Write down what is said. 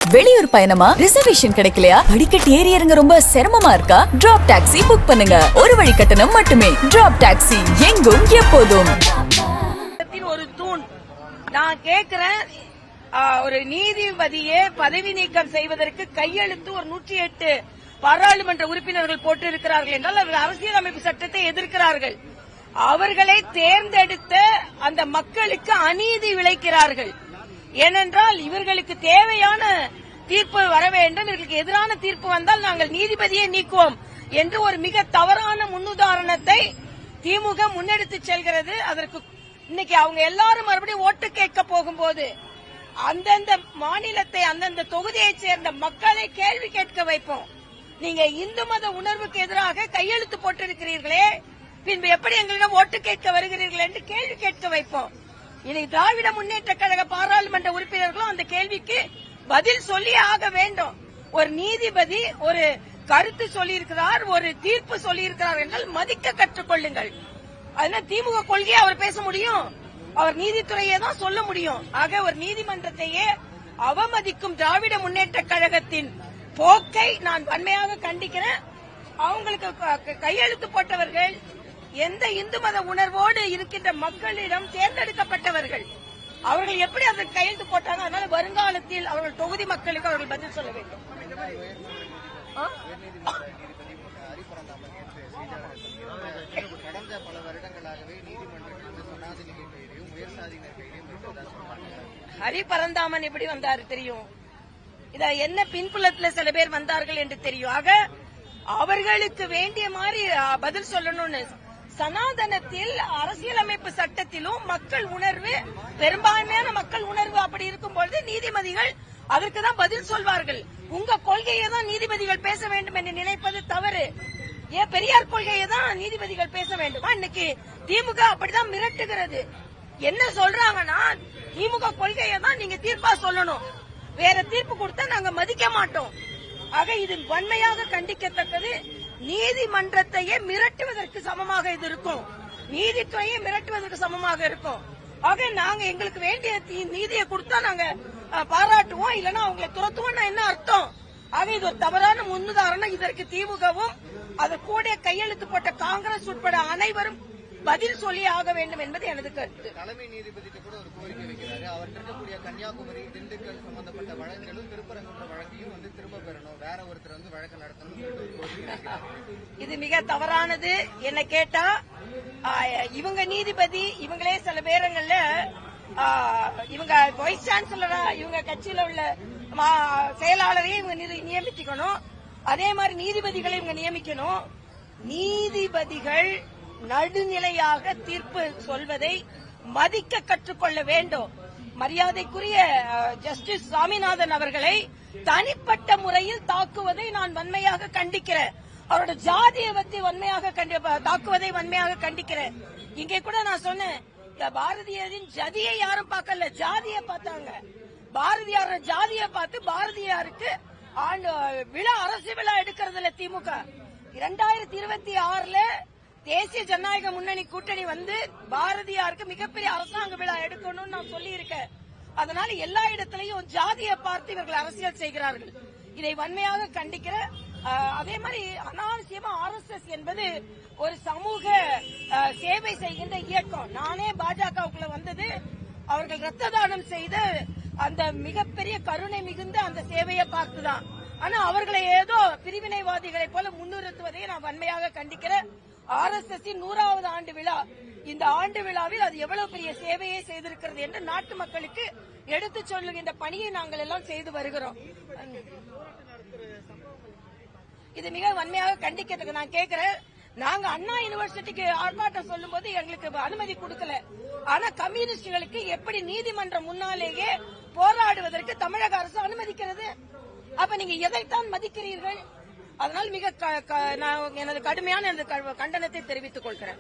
வெளியூர் பயணமா? ரிசர்வேஷன் கிடைக்கலையா? படிக்கட்டு ஏறி இறங்க ரொம்ப சிரமமா இருக்கா? டிராப் டாக்ஸி புக் பண்ணுங்க. ஒரு வழி கட்டணம் மட்டுமே. டிராப் டாக்ஸி, எங்கும் எப்போதும். ஒரு தூண். நான் கேக்குறேன், ஒரு நீதிபதியை பதவி நீக்கம் செய்வதற்கு கையெழுத்து ஒரு 108 பாராளுமன்ற உறுப்பினர்கள் போட்டிருக்கிறார்கள் என்றால் அவர்கள் அரசியலமைப்பு சட்டத்தை எதிர்க்கிறார்கள். அவர்களை தேர்ந்தெடுத்த அந்த மக்களுக்கு அநீதி விளைக்கிறார்கள். ஏனென்றால் இவர்களுக்கு தேவையான தீர்ப்பு வர வேண்டும், இவர்களுக்கு எதிரான தீர்ப்பு வந்தால் நாங்கள் நீதிபதியை நீக்குவோம் என்று ஒரு மிக தவறான முன்னுதாரணத்தை திமுக முன்னெடுத்து செல்கிறது. அதற்கு இன்னைக்கு அவங்க எல்லாரும் மறுபடியும் ஓட்டு கேட்க போகும்போது அந்தந்த மாநிலத்தை அந்தந்த தொகுதியைச் சேர்ந்த மக்களை கேள்வி கேட்க வைப்போம். நீங்க இந்து மத உணர்வுக்கு எதிராக கையெழுத்து போட்டிருக்கிறீர்களே, பின்பு எப்படி எங்களிடம் ஓட்டு கேட்க வருகிறீர்கள் என்று கேள்வி கேட்க வைப்போம். இனி திராவிட முன்னேற்ற கழக பாராளுமன்ற உறுப்பினர்களும் அந்த கேள்விக்கு பதில் சொல்லி ஆக வேண்டும். ஒரு நீதிபதி ஒரு கருத்து சொல்லியிருக்கிறார், ஒரு தீர்ப்பு சொல்லியிருக்கிறார் என்றால் மதிக்க கற்றுக்கொள்ளுங்கள். அதனால திமுக கொள்கையை அவர் பேச முடியும், அவர் நீதித்துறையை தான் சொல்ல முடியும். ஆக ஒரு நீதிமன்றத்தையே அவமதிக்கும் திராவிட முன்னேற்ற கழகத்தின் போக்கை நான் வன்மையாக கண்டிக்கிறேன். அவங்களுக்கு கையெழுத்து போட்டவர்கள் எந்த இந்து மத உணர்வோடு இருக்கின்ற மக்களிடம் தேர்ந்தெடுக்கப்பட்டவர்கள், அவர்கள் எப்படி அதற்கு கையெழுத்து போட்டாங்க? அதனால வருங்காலத்தில் அவர்கள் தொகுதி மக்களுக்கு அவர்கள் பதில் சொல்ல வேண்டும். கடந்த பல வருடங்களாகவே ஹரி பரந்தாமன் எப்படி வந்தாரு தெரியும், இத என்ன பின்புலத்துல சில பேர் வந்தார்கள் என்று தெரியும். ஆக அவர்களுக்கு வேண்டிய மாதிரி பதில் சொல்லணும்னு சனாதனத்தில் அரசியலமைப்பு சட்டத்திலும் மக்கள் உணர்வு, பெரும்பான்மையான மக்கள் உணர்வு அப்படி இருக்கும் பொழுது நீதிபதிகள் அதற்கு தான் பதில் சொல்வார்கள். உங்க கொள்கையை தான் நீதிபதிகள் பேச வேண்டும் என்று நினைப்பது தவறு. ஏன் பெரியார் கொள்கையை தான் நீதிபதிகள் பேச வேண்டுமா? இன்னைக்கு திமுக அப்படிதான் மிரட்டுகிறது. என்ன சொல்றாங்கன்னா, திமுக கொள்கையை தான் நீங்க தீர்ப்பா சொல்லணும், வேற தீர்ப்பு கொடுத்தா நாங்க மதிக்க மாட்டோம். ஆக இது வன்மையாக கண்டிக்கத்தக்கது. நீதிமன்றத்தையே மிரட்டுவதற்கு சமமாக இது இருக்கும், நீதித்துறையை மிரட்டுவதற்கு சமமாக இருக்கும். ஆக நாங்க எங்களுக்கு வேண்டிய நீதியை கொடுத்தா நாங்க பாராட்டுவோம், இல்லன்னா அவங்களை துரத்துவோம். என்ன அர்த்தம்? ஆக இது ஒரு தவறான முன்னுதாரணம். இதற்கு திமுகவும் அது கூட கையெழுத்து போட்ட காங்கிரஸ் உட்பட அனைவரும் பதில் சொல்லி ஆக வேண்டும் என்பது எனது கருத்து. தலைமை நீதிபதிக்கு கூட ஒரு கோரிக்கை வைக்கிறாரு. அவர் இருக்கக்கூடிய கன்னியாகுமரி, திண்டுக்கல் சம்பந்தப்பட்ட வழக்குகளும் திருப்பரங்குன்ற வழக்கையும் திரும்ப பெறணும், வேற ஒருத்தர் வழக்கு நடத்தணும். இது மிக தவறானது. என்ன கேட்டா, இவங்க நீதிபதி, இவங்களே சில பேரங்கள்ல இவங்க வைஸ் சான்சலரா இவங்க கட்சியில உள்ள செயலாளரையும் இவங்க நியமிக்கணும். அதே மாதிரி நீதிபதிகளை இவங்க நியமிக்கணும். நீதிபதிகள் நடுநிலையாக தீர்ப்பு சொல்வதை மதிக்க கற்றுக்கொள்ள வேண்டும். மரியாதைக்குரிய ஜஸ்டிஸ் சாமிநாதன் அவர்களை தனிப்பட்ட முறையில் தாக்குவதை நான் வன்மையாக கண்டிக்கிறேன். அவரோட ஜாதியை பற்றி வன்மையாக தாக்குவதை வன்மையாக கண்டிக்கிறேன். இங்கே கூட நான் சொன்னேன், பாரதியாரின் ஜதியை யாரும் பார்க்கல, ஜாதியை பார்த்தாங்க. பாரதியார ஜாதியை பார்த்து பாரதியாருக்கு விழா, அரசு விழா எடுக்கிறதுல திமுக 2026ல தேசிய ஜனநாயக முன்னணி கூட்டணி வந்து பாரதியாருக்கு மிகப்பெரிய அரசாங்க விழா எடுக்கணும்னு நான் சொல்லி இருக்கேன். அதனால எல்லா இடத்திலையும் ஜாதியை பார்த்து இவர்கள் அரசியல் செய்கிறார்கள். இதை வன்மையாக கண்டிக்கிற. அதே மாதிரி அனாவசியமா RSS என்பது ஒரு சமூக சேவை செய்கின்ற இயக்கம். நானே பாஜகவுக்குள்ள வந்தது அவர்கள் ரத்த தானம் செய்த அந்த மிகப்பெரிய கருணை மிகுந்த அந்த சேவையை பார்த்துதான். ஆனா அவர்களை ஏதோ பிரிவினைவாதிகளை போல முன்னிறுத்துவதை நான் வன்மையாக கண்டிக்கிறேன். RSS 100வது ஆண்டு விழா, இந்த ஆண்டு விழாவில் அது எவ்வளவு பெரிய சேவையை செய்திருக்கிறது என்று நாட்டு மக்களுக்கு எடுத்து சொல்லுகின்ற பணியை நாங்கள் எல்லாம் செய்து வருகிறோம். இது மிக வன்மையாக கண்டிக்கிறதுக்கு நான் கேட்கிறேன். நாங்க அண்ணா யூனிவர்சிட்டிக்கு ஆர்ப்பாட்டம் சொல்லும் போது எங்களுக்கு அனுமதி கொடுக்கல. ஆனா கம்யூனிஸ்டுகளுக்கு எப்படி நீதிமன்றம் முன்னாலேயே போராடுவதற்கு தமிழக அரசு அனுமதிக்கிறது? அப்ப நீங்க எதைத்தான் மதிக்கிறீர்கள்? அதனால் மிக எனது கடுமையான கண்டனத்தை தெரிவித்துக் கொள்கிறேன்.